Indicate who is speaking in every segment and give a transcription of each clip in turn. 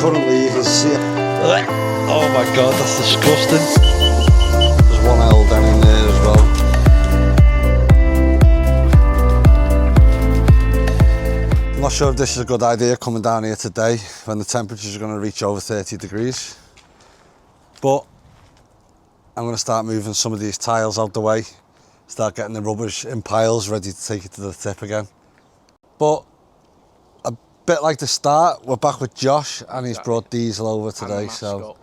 Speaker 1: Currently you can see it. Oh my god, that's disgusting. There's one L down in there as well. I'm not sure if this is a good idea coming down here today when the temperatures are going to reach over 30 degrees. But I'm going to start moving some of these tiles out the way. Start getting the rubbish in piles ready to take it to the tip again. But a bit like the start, we're back with Josh and he's brought Diesel over today. So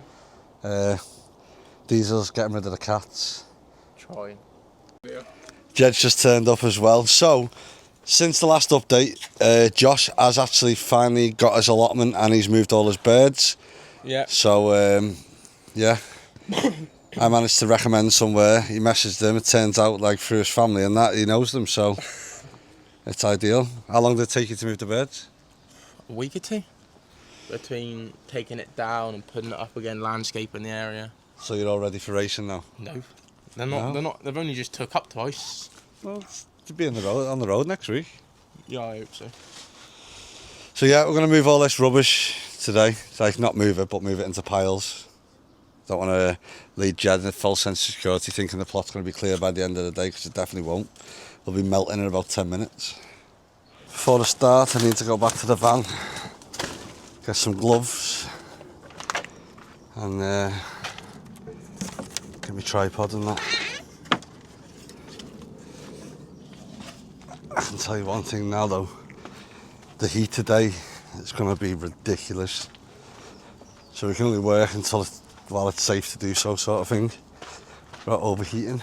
Speaker 1: Diesel's getting rid of the cats.
Speaker 2: Trying. Yeah.
Speaker 1: Jed's just turned up as well. So since the last update, Josh has actually finally got his allotment and he's moved all his birds.
Speaker 2: Yeah.
Speaker 1: So yeah, I managed to recommend somewhere. He messaged them. It turns out like through his family and that he knows them, so it's ideal. How long did it take you to move the birds?
Speaker 2: A week or two. Between taking it down and putting it up again, landscaping the area.
Speaker 1: So you're all ready for racing now?
Speaker 2: No, they're not. No? They're not. They've only just took up twice.
Speaker 1: Well, to be on the road next week.
Speaker 2: Yeah, I hope so.
Speaker 1: So yeah, we're going to move all this rubbish today. Like not move it, but move it into piles. Don't want to lead Jed in a false sense of security thinking the plot's going to be clear by the end of the day, because it definitely won't. It'll be melting in about 10 minutes. Before the start, I need to go back to the van, get some gloves, and get my tripod and that. I can tell you one thing now though, the heat today is going to be ridiculous. So we can only work until while it's safe to do so, sort of thing. We're not overheating.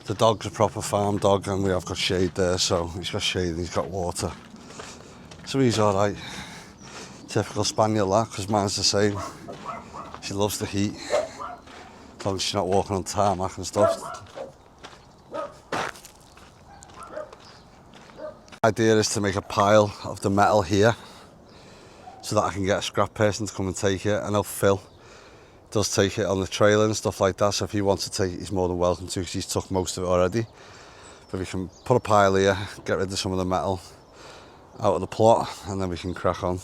Speaker 1: The dog's a proper farm dog and we have got shade there, so he's got shade and he's got water. So he's alright. Typical spaniel that, because mine's the same. She loves the heat, as long as she's not walking on tarmac and stuff. The idea is to make a pile of the metal here so that I can get a scrap person to come and take it. I know Phil does take it on the trailer and stuff like that, so if he wants to take it he's more than welcome to, because he's took most of it already. But we can put a pile here, get rid of some of the metal out of the plot, and then we can crack on.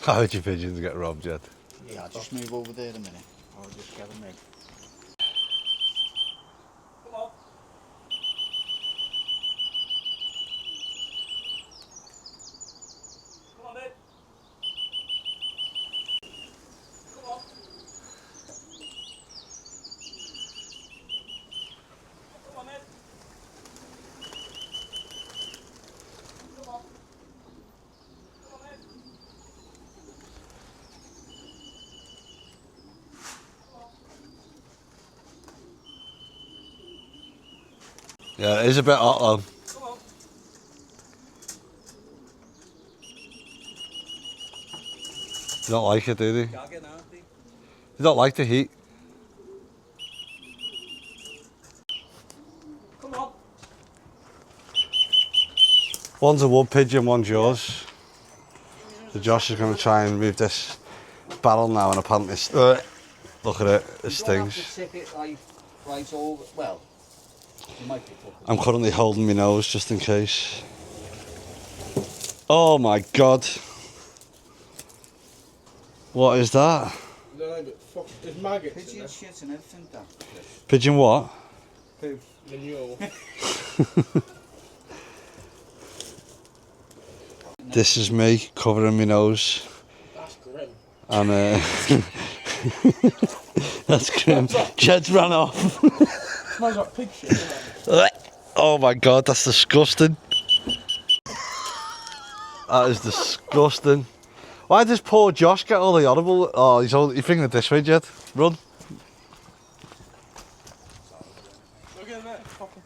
Speaker 1: How would your pigeons get robbed, Jed?
Speaker 3: Yeah, I'll just move over there a minute. I'll just get them in.
Speaker 1: Yeah, it is a bit hot though.
Speaker 4: Come on.
Speaker 1: You don't like it, do you?
Speaker 4: Gagging, aren't they?
Speaker 1: You don't like the heat?
Speaker 4: Come on.
Speaker 1: One's a wood pigeon, one's yours. So Josh is going to try and move this barrel now, and apparently it's... look at it, it stings.
Speaker 3: You don't have to tip it like right over, well, you might be fucking...
Speaker 1: I'm currently holding my nose just in case. Oh my god. What is that?
Speaker 2: No, but fuck, there's maggots in
Speaker 3: Pigeon
Speaker 2: there.
Speaker 3: shit and everything, that.
Speaker 1: Pigeon what?
Speaker 3: Poo.
Speaker 2: Manure.
Speaker 1: This is me covering my nose.
Speaker 2: That's grim.
Speaker 1: And that's grim. Jed's ran off.
Speaker 2: Smells like pig shit, doesn't it?
Speaker 1: Oh my god, that's disgusting. That is disgusting. Why does poor Josh get all the audible? Oh, he's bringing it this way, Jed. Run.
Speaker 2: Look at that. Fucking...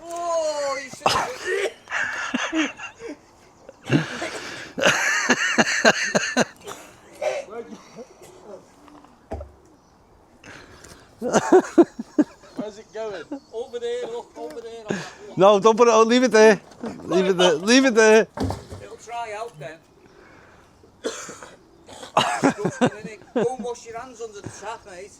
Speaker 4: Oh, you should...
Speaker 2: Where's it going?
Speaker 4: Over there, look, over there. On that wall.
Speaker 1: No, don't put it on. Leave it there. Leave it there. Leave it there.
Speaker 4: It'll try out then. Go and wash your hands under the tap, mate.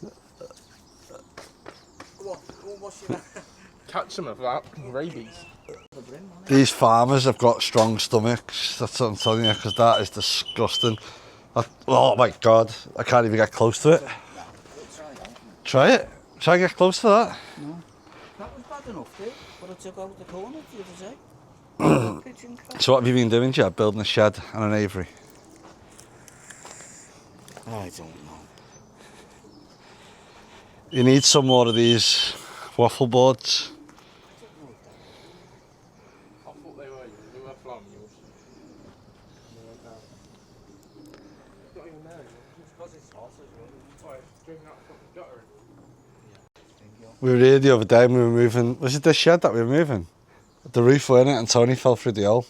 Speaker 4: Go on, go and wash your hands.
Speaker 2: Catch some of that. Rabies.
Speaker 3: brim, wasn't it?
Speaker 1: These farmers have got strong stomachs, that's what I'm telling you, because that is disgusting. Oh my God, I can't even get close to it.
Speaker 3: Try that.
Speaker 1: Try it. Try and get close to that.
Speaker 3: No. That was bad enough, dude. But I took out the corner the other day. Pigeon crap.
Speaker 1: So what have you been doing, Jed? Building a shed and an aviary?
Speaker 3: I don't know.
Speaker 1: You need some more of these waffle boards.
Speaker 2: I thought they were flying mules. Not even there anymore. It's because it's hot as well. Why, it's drinking out the fucking gutter.
Speaker 1: We were here the other day and we were moving. Was it this shed that we were moving? The roof, weren't it? And Tony fell through the hole.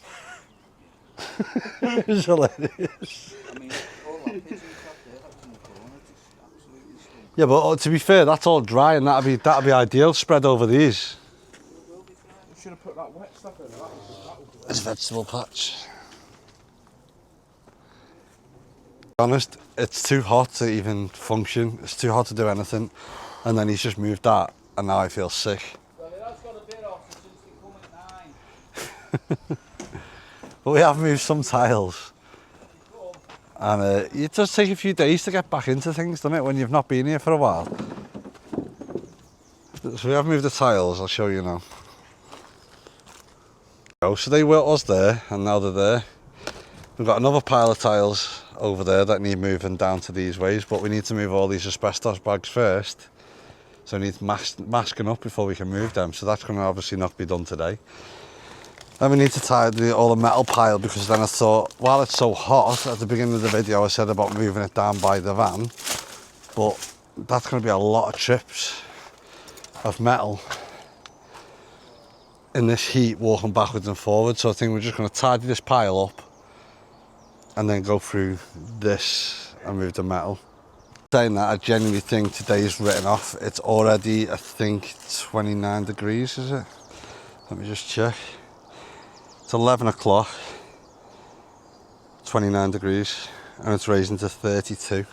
Speaker 1: It was hilarious.
Speaker 3: I mean, all that pigeon crap there, that was in the corner, just absolutely stunk.
Speaker 1: Yeah, but to be fair, that's all dry and that'd be ideal spread over these.
Speaker 2: We should have put that wet stuff in. That was
Speaker 1: It's a vegetable patch. To be honest, it's too hot to even function. It's too hot to do anything. And then he's just moved that and now I feel sick.
Speaker 3: Well, that's got a bit off since they come at 9.
Speaker 1: But we have moved some tiles. And it does take a few days to get back into things, doesn't it, when you've not been here for a while. So we have moved the tiles, I'll show you now. So they were us there, and now they're there. We've got another pile of tiles over there that need moving down to these ways, but we need to move all these asbestos bags first. So we need masking up before we can move them, so that's going to obviously not be done today. Then we need to tie all the metal pile, because then I thought, while it's so hot, at the beginning of the video I said about moving it down by the van, but that's going to be a lot of trips of metal in this heat, walking backwards and forwards. So I think we're just going to tidy this pile up and then go through this and move the metal. Saying that, I genuinely think today's written off. It's already, I think, 29 degrees, is it? Let me just check. It's 11 o'clock, 29 degrees, and it's raising to 32.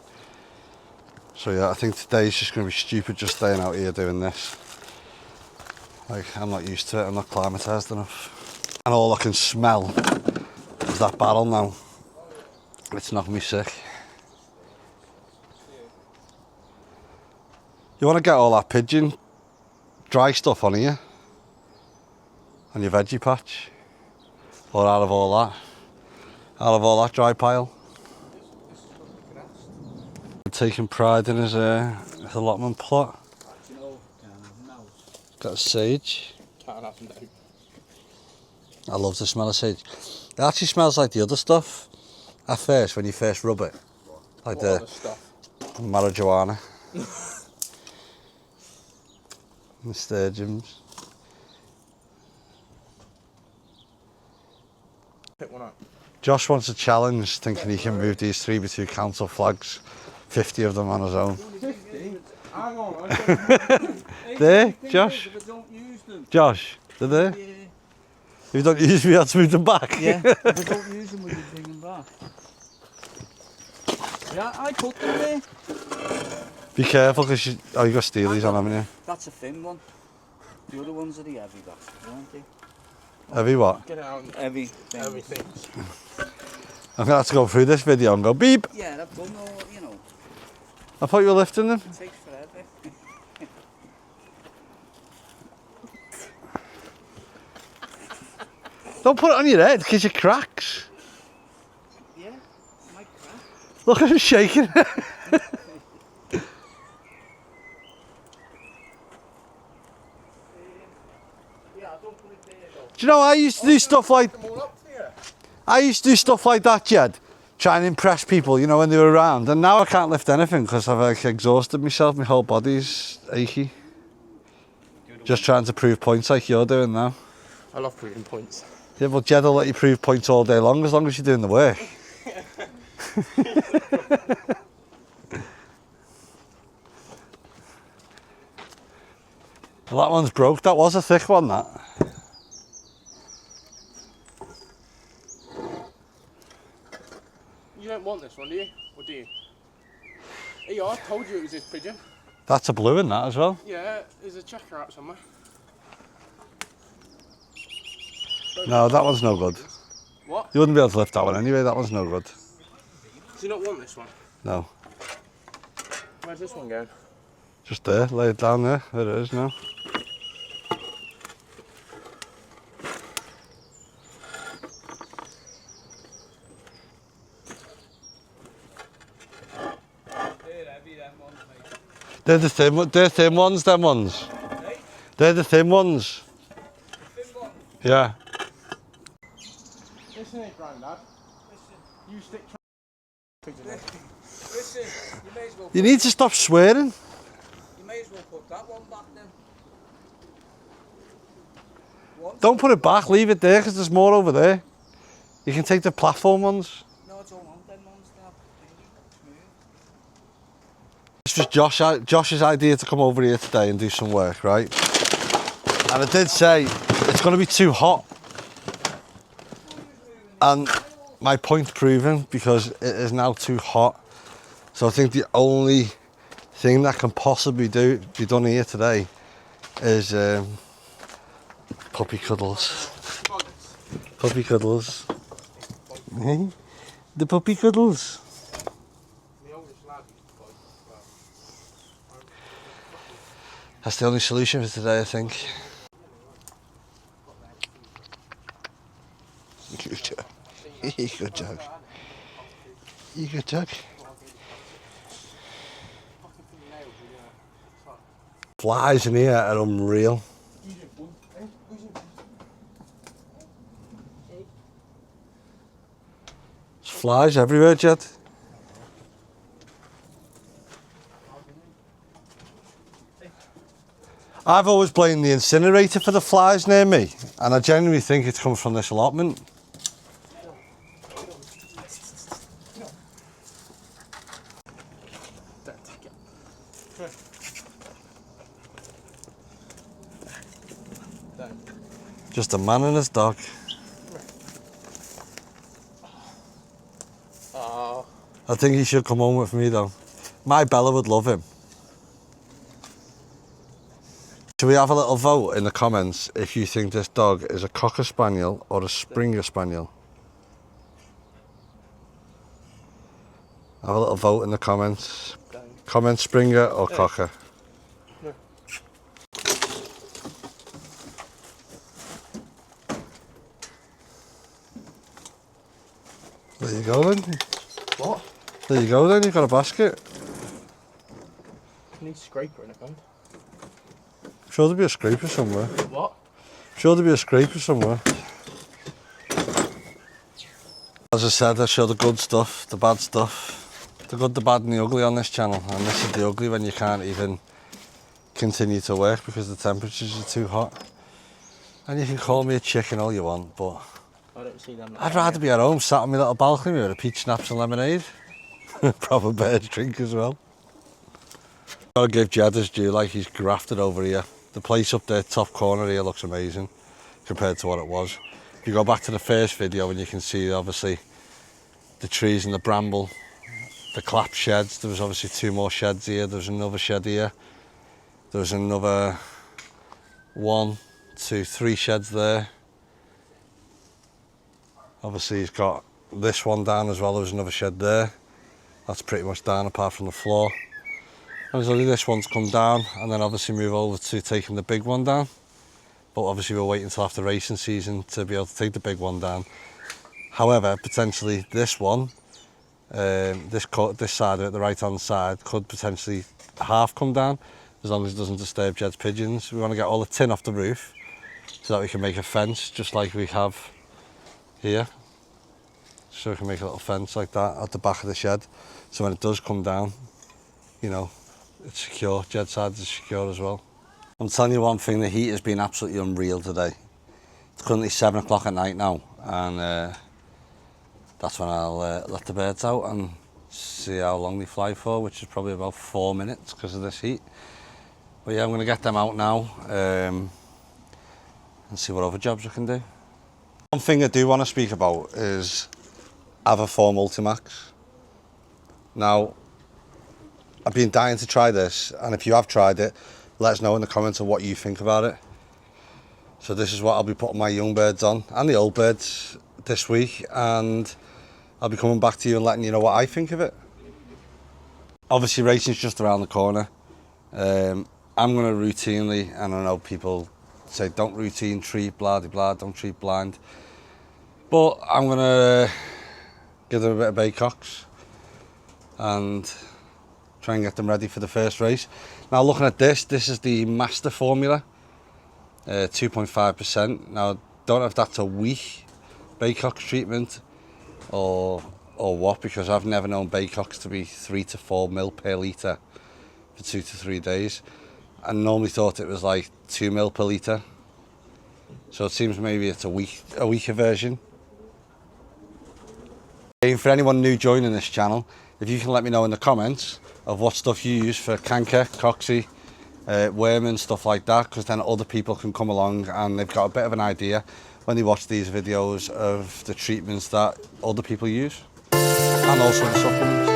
Speaker 1: So yeah, I think today's just going to be stupid just staying out here doing this. Like, I'm not used to it, I'm not climatised enough. And all I can smell is that barrel now. It's knocking me sick. You want to get all that pigeon dry stuff on here, on your veggie patch. Or out of all that dry pile. Taking pride in his allotment plot. Got sage.
Speaker 2: Can't have no.
Speaker 1: I love the smell of sage. It actually smells like the other stuff at first, when you first rub it. Like
Speaker 2: What
Speaker 1: the
Speaker 2: other stuff?
Speaker 1: marijuana. The sturgeons.
Speaker 2: Pick one up.
Speaker 1: Josh wants a challenge, thinking he can move these 3x2 council flags, 50 of them on his own.
Speaker 2: 50? Hang on.
Speaker 1: There, Josh?
Speaker 3: If I don't use them.
Speaker 1: Josh, they're there?
Speaker 3: Yeah.
Speaker 1: If you don't use me, I'll move them back.
Speaker 3: Yeah, if I don't use them, we can bring them back. Yeah, I put them there.
Speaker 1: Be careful, because you got steelies on, haven't you?
Speaker 3: That's a thin one. The other ones are the heavy bastards, aren't they?
Speaker 1: Heavy what?
Speaker 2: Get it out and
Speaker 3: Heavy things.
Speaker 2: everything.
Speaker 1: I'm going to have to go through this video and go beep.
Speaker 3: Yeah, I've done all, you know,
Speaker 1: I thought you were lifting them.
Speaker 3: it takes forever.
Speaker 1: Don't put it on your head, because it cracks.
Speaker 3: Yeah, it might crack.
Speaker 1: Look at him shaking.
Speaker 2: Yeah, I don't put it there though.
Speaker 1: Do you know, I used to do stuff like...
Speaker 2: Them all up here.
Speaker 1: I used to do stuff like that, Jed. Try and impress people, you know, when they were around. And now I can't lift anything because I've like, exhausted myself. My whole body's achy. Just trying to prove points like you're doing now.
Speaker 2: I love proving points.
Speaker 1: Yeah, but Jed will let you prove points all day long as you're doing the work. Well, that one's broke. That was a thick one, that.
Speaker 2: You don't want this one, do you? Or do you? Hey, I told you it was this pigeon.
Speaker 1: That's a blue in that as well.
Speaker 2: Yeah, there's a checker out somewhere.
Speaker 1: No, that one's no good.
Speaker 2: What?
Speaker 1: You wouldn't be able to lift that one anyway, that one's no good.
Speaker 2: Do you not want this one?
Speaker 1: No.
Speaker 2: Where's this one going?
Speaker 1: Just there, lay it down there. There it is now. They're the thin ones, them ones. They're the thin ones. Yeah.
Speaker 2: Listen here, Grandad. You stick
Speaker 4: Listen, you may as well.
Speaker 1: You need to stop swearing.
Speaker 4: You may as well put that one back then.
Speaker 1: Don't put it back, leave it there because there's more over there. You can take the platform ones.
Speaker 4: No, it's all on them ones now.
Speaker 1: This was Josh's idea to come over here today and do some work, right? And I did say it's going to be too hot. And my point proven because it is now too hot. So I think the only thing that can possibly be done here today is puppy cuddles. Puppy cuddles. Eh? The puppy cuddles. That's the only solution for today, I think. Good job. Good job. Good job. Flies in here are unreal. There's flies everywhere, Jed. I've always blamed the incinerator for the flies near me, and I genuinely think it comes from this allotment. Just a man and his dog.
Speaker 2: Oh.
Speaker 1: I think he should come home with me though. My Bella would love him. Should we have a little vote in the comments if you think this dog is a Cocker Spaniel or a Springer Spaniel? Have a little vote in the comments. Comment Springer or Cocker. There you go then.
Speaker 2: What?
Speaker 1: There you go then, you've got a basket.
Speaker 2: I need a scraper in it, man.
Speaker 1: I'm sure there'll be a scraper somewhere.
Speaker 2: What?
Speaker 1: I'm sure there'll be a scraper somewhere. As I said, I show the good stuff, the bad stuff. The good, the bad and the ugly on this channel. And this is the ugly when you can't even continue to work because the temperatures are too hot. And you can call me a chicken all you want, but
Speaker 2: I don't see them.
Speaker 1: I'd rather be at home, sat on my little balcony with a peach schnapps and lemonade. Proper bird drink as well. Gotta give Jed his due, like he's grafted over here. The place up there, top corner here, looks amazing compared to what it was. If you go back to the first video and you can see obviously the trees and the bramble, the clap sheds, there was obviously 2 more sheds here, there was another shed here. There was another 1, 2, 3 sheds there. Obviously he's got this one down as well, there's another shed there. That's pretty much down apart from the floor. And there's only this one's come down and then obviously move over to taking the big one down. But obviously we're waiting until after racing season to be able to take the big one down. However, potentially this one, this side of it, the right hand side, could potentially half come down as long as it doesn't disturb Jed's pigeons. We want to get all the tin off the roof so that we can make a fence just like we have here. So we can make a little fence like that at the back of the shed. So when it does come down, you know, it's secure. Jed's side is secure as well. I'm telling you one thing, the heat has been absolutely unreal today. It's currently 7 o'clock at night now, and that's when I'll let the birds out and see how long they fly for, which is probably about 4 minutes because of this heat. But yeah, I'm going to get them out now and see what other jobs I can do. One thing I do want to speak about is Ava 4 Multimax. Now, I've been dying to try this, and if you have tried it, let us know in the comments of what you think about it. So this is what I'll be putting my young birds on and the old birds this week, and I'll be coming back to you and letting you know what I think of it. Obviously racing's just around the corner. I'm going to routinely, and I know people say don't routine treat, blah de blah, don't treat blind, but I'm going to give them a bit of baycocks and try and get them ready for the first race. Now looking at this is the master formula, 2.5%. Now don't know if that's a week baycock treatment or what, because I've never known baycocks to be 3 to 4 mil per litre for 2 to 3 days. I normally thought it was like 2 mil per litre, so it seems maybe it's a weaker version. And for anyone new joining this channel, if you can let me know in the comments of what stuff you use for canker, coxy, worming, stuff like that, because then other people can come along and they've got a bit of an idea when they watch these videos of the treatments that other people use, and also the supplements.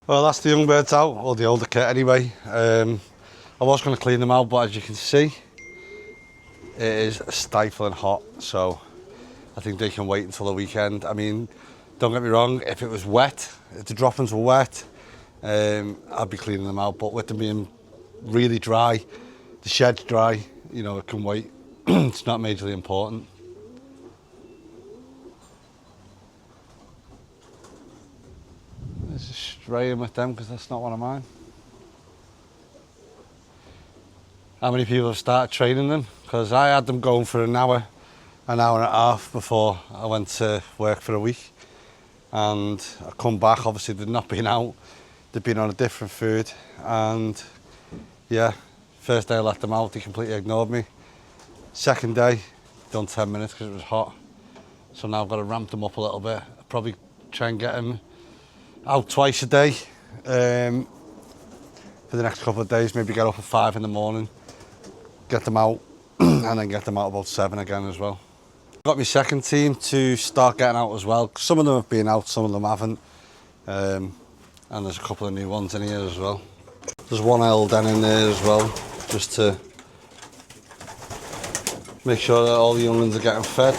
Speaker 1: Well, that's the young birds out, or the older kit anyway. I was going to clean them out, but as you can see, it is stifling hot, so I think they can wait until the weekend. I mean, don't get me wrong, if it was wet, if the droppings were wet, I'd be cleaning them out, but with them being really dry, the shed's dry, you know, it can wait. It's not majorly important. There's a straying with them because that's not one of mine. How many people have started training them? Because I had them going for an hour and a half before I went to work for a week, and I come back, obviously they'd not been out, they'd been on a different food, and yeah, first day I let them out they completely ignored me. Second day, done 10 minutes because it was hot, so now I've got to ramp them up a little bit. I'll probably try and get them out twice a day for the next couple of days, maybe get up at 5 in the morning, get them out and then get them out about 7 again as well. Got my second team to start getting out as well. Some of them have been out, some of them haven't, and there's a couple of new ones in here as well. There's one Elden in there as well, just to make sure that all the young ones are getting fed.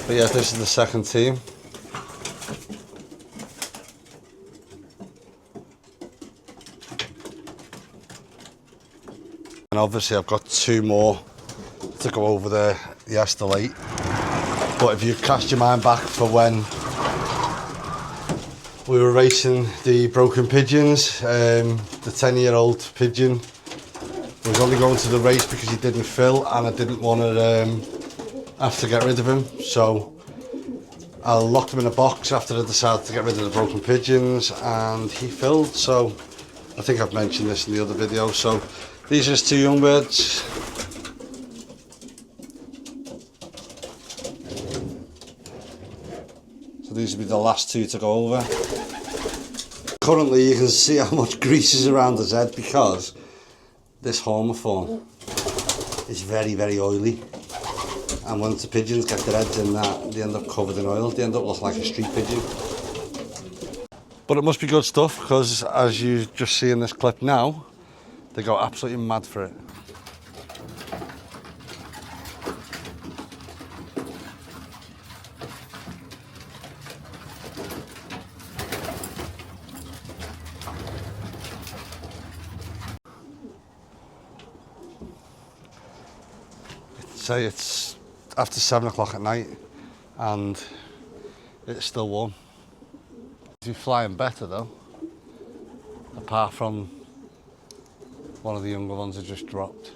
Speaker 1: But yeah, this is the second team. And obviously I've got 2 more to go over the Estelate. But if you cast your mind back for when we were racing the broken pigeons, the 10-year-old pigeon was only going to the race because he didn't fill, and I didn't want to have to get rid of him. So I locked him in a box after I decided to get rid of the broken pigeons, and he filled. So I think I've mentioned this in the other video. So these are just 2 young birds. So these will be the last 2 to go over. Currently you can see how much grease is around his head because this homoform is very, very oily. And once the pigeons get their heads in that, they end up covered in oil. They end up looking like a street pigeon. But it must be good stuff because as you just see in this clip now, they go absolutely mad for it. Say it's after 7 o'clock at night and it's still warm. He's flying better though, apart from one of the younger ones that just dropped.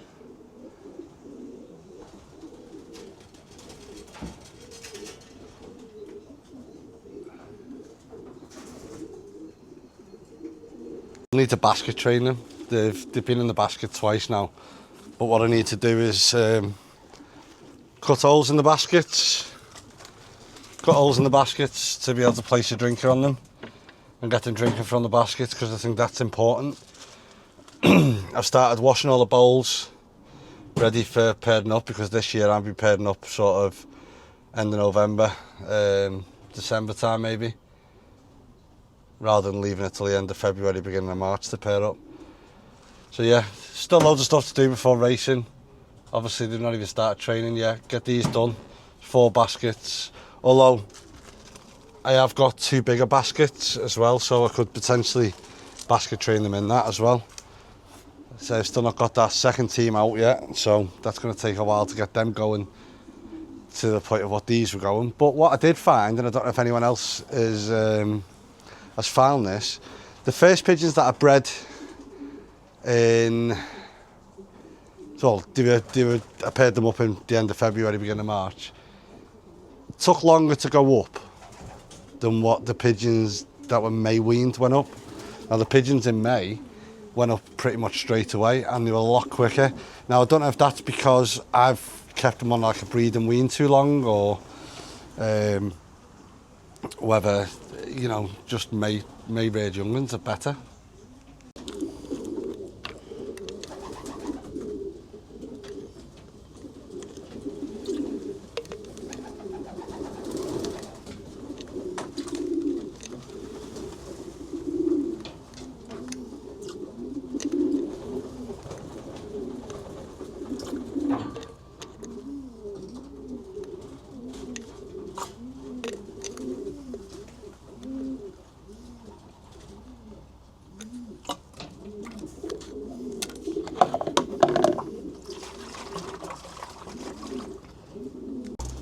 Speaker 1: need to basket train them. They've been in the basket twice now. But what I need to do is cut holes in the baskets. Cut holes in the baskets to be able to place a drinker on them and get them drinking from the baskets, because I think that's important. I've started washing all the bowls ready for pairing up, because this year I'll be pairing up sort of end of November, December time maybe, rather than leaving it till the end of February, beginning of March to pair up. So yeah, still loads of stuff to do before racing. Obviously they've not even started training yet. Get these done, 4 baskets, although I have got 2 bigger baskets as well, so I could potentially basket train them in that as well. So I've still not got that second team out yet, so that's going to take a while to get them going to the point of what these were going. But what I did find, and I don't know if anyone else is has found this, the first pigeons that I bred in, so I paired them up in the end of February, beginning of March, it took longer to go up than what the pigeons that were May weaned went up. Now the pigeons in May went up pretty much straight away, and they were a lot quicker. Now I don't know if that's because I've kept them on like a breed and wean too long, or whether, you know, just May reared younglings are better.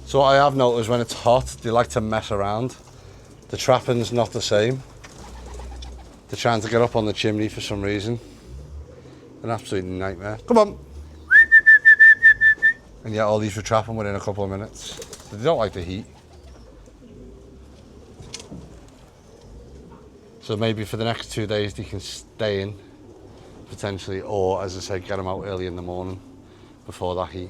Speaker 1: So what I have noticed, when it's hot, they like to mess around. The trapping's not the same. They're trying to get up on the chimney for some reason. An absolute nightmare. Come on! And yet all these were trapping within a couple of minutes. They don't like the heat. So maybe for the next 2 days they can stay in, potentially, or as I said, get them out early in the morning before that heat.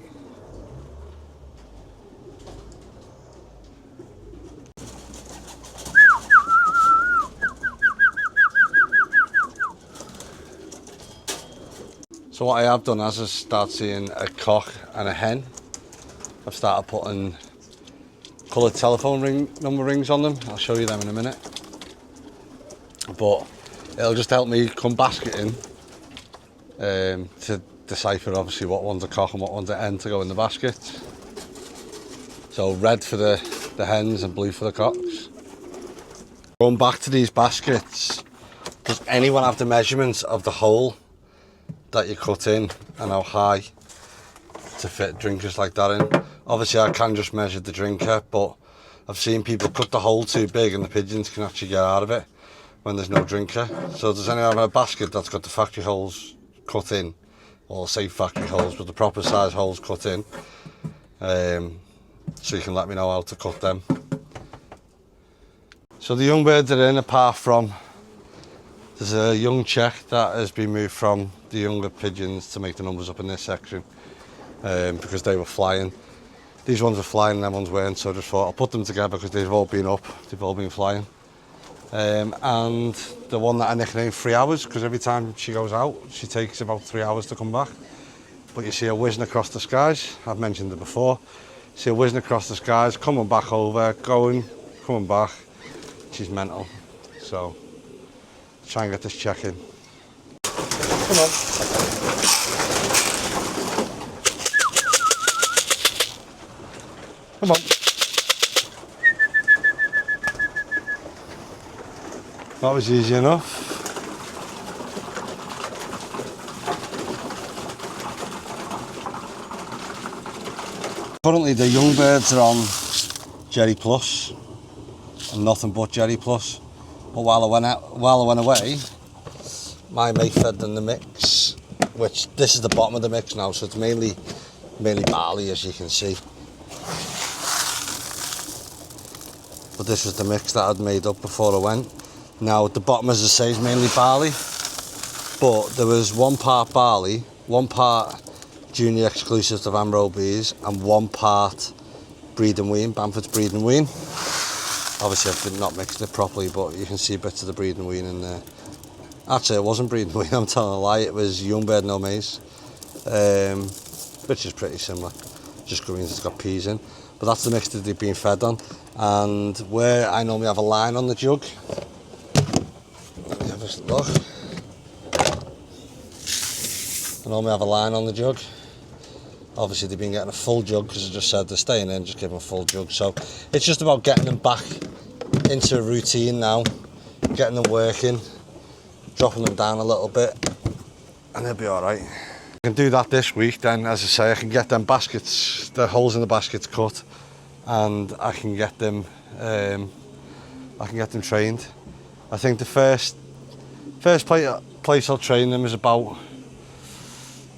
Speaker 1: So what I have done, as I start seeing a cock and a hen, I've started putting coloured telephone number rings on them. I'll show you them in a minute. But it'll just help me come basketing to decipher obviously what one's a cock and what one's a hen to go in the basket. So red for the hens and blue for the cocks. Going back to these baskets, does anyone have the measurements of the hole that you cut in and how high to fit drinkers like that in? Obviously I can just measure the drinker, but I've seen people cut the hole too big and the pigeons can actually get out of it when there's no drinker. So does anyone have a basket that's got the factory holes cut in, or say factory holes but the proper size holes cut in, so you can let me know how to cut them. So the young birds are in, apart from there's a young check that has been moved from the younger pigeons to make the numbers up in this section, because they were flying. These ones were flying and them ones weren't, so I just thought I'll put them together because they've all been up, they've all been flying. And the one that I nicknamed 3 hours, because every time she goes out, she takes about 3 hours to come back. But you see her whizzing across the skies, I've mentioned it before. You see her whizzing across the skies, coming back over, going, coming back. She's mental. So, try and get this check in. Come on. Come on. That was easy enough. Currently the young birds are on Jerry Plus and nothing but Jerry Plus. But while I went away, my mate fed them the mix, which this is the bottom of the mix now, so it's mainly barley, as you can see. But this is the mix that I'd made up before I went. Now at the bottom, as I say, is mainly barley. but there was 1 part barley, 1 part junior exclusive to Van Robies, and 1 part breed and wean, Bamford's breed and wean. Obviously I've not mixed it properly, but you can see bits of the breed and wean in there. Actually, it wasn't breed and wean, I'm telling a lie, it was young bird no maize, which is pretty similar, just means it's got peas in. But that's the mix that they've been fed on. And where I normally have a line on the jug, let me have a look. I normally have a line on the jug. Obviously they've been getting a full jug because I just said they're staying in, just give them a full jug. So it's just about getting them back into a routine now, getting them working, dropping them down a little bit, and they'll be all right. I can do that this week, then as I say, I can get them baskets, the holes in the baskets cut, and I can get them trained. I think the first place I'll train them is about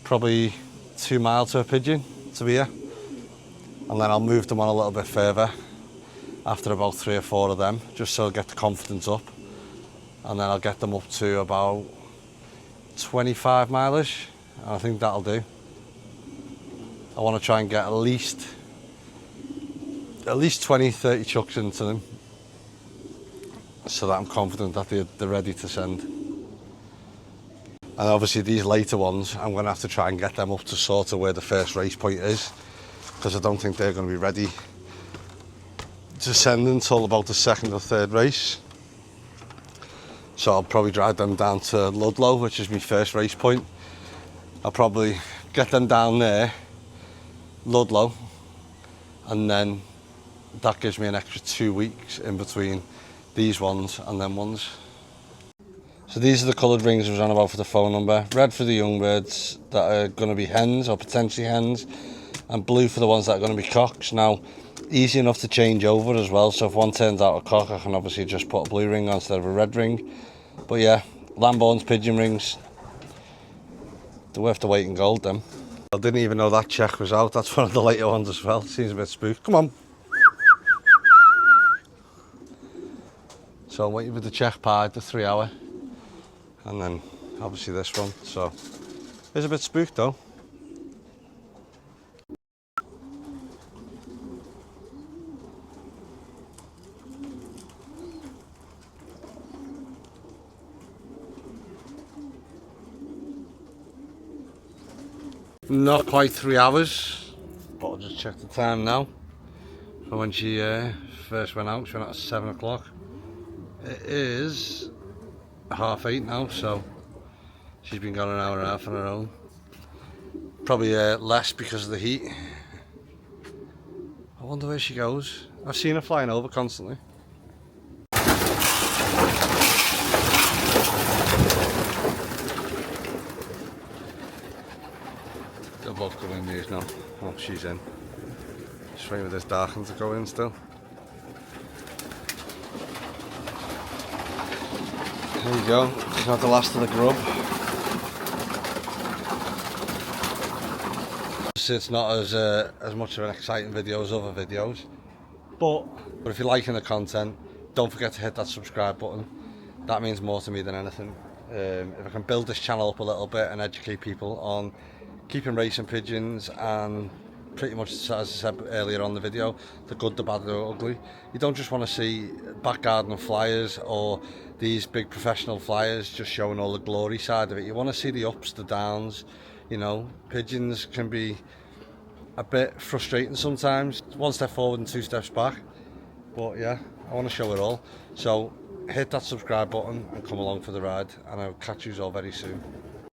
Speaker 1: probably 2 miles to a pigeon to here, and then I'll move them on a little bit further after about 3 or 4 of them, just so I'll get the confidence up, and then I'll get them up to about 25 mileish, and I think that'll do. I want to try and get at least 20-30 chucks into them, so that I'm confident that they're ready to send. And obviously these later ones, I'm going to have to try and get them up to sort of where the first race point is, because I don't think they're going to be ready to send until about the 2nd or 3rd race. So I'll probably drive them down to Ludlow, which is my first race point. I'll probably get them down there, Ludlow, and then that gives me an extra 2 weeks in between these ones and them ones. So these are the coloured rings I was on about for the phone number. Red for the young birds that are going to be hens or potentially hens, and blue for the ones that are going to be cocks. Now, easy enough to change over as well, so if one turns out a cock, I can obviously just put a blue ring on instead of a red ring. But yeah, Lamborn's pigeon rings, they're worth the weight in gold, them. I didn't even know that check was out. That's one of the later ones as well. Seems a bit spooked. Come on. So I'm waiting for the check pied, the 3 hour. And then obviously this one, so it's a bit spooked though. Not quite 3 hours, but I'll just check the time now. So when she first went out, she went out at 7 o'clock. It is 8:30 now, so she's been gone an hour and a half on her own. Probably less because of the heat. I wonder where she goes. I've seen her flying over constantly. They're both going in these now. Oh, she's in. Just waiting for this dark one to go in still. There you go, she's not the last of the grub. It's not as much of an exciting video as other videos, but if you're liking the content, don't forget to hit that subscribe button. That means more to me than anything. If I can build this channel up a little bit and educate people on keeping racing pigeons, and pretty much as I said earlier on the video, the good, the bad, the ugly. You don't just want to see back garden flyers or these big professional flyers just showing all the glory side of it. You want to see the ups, the downs. You know, pigeons can be a bit frustrating sometimes, 1 step forward and 2 steps back, but yeah, I want to show it all. So hit that subscribe button and come along for the ride, and I'll catch you all very soon.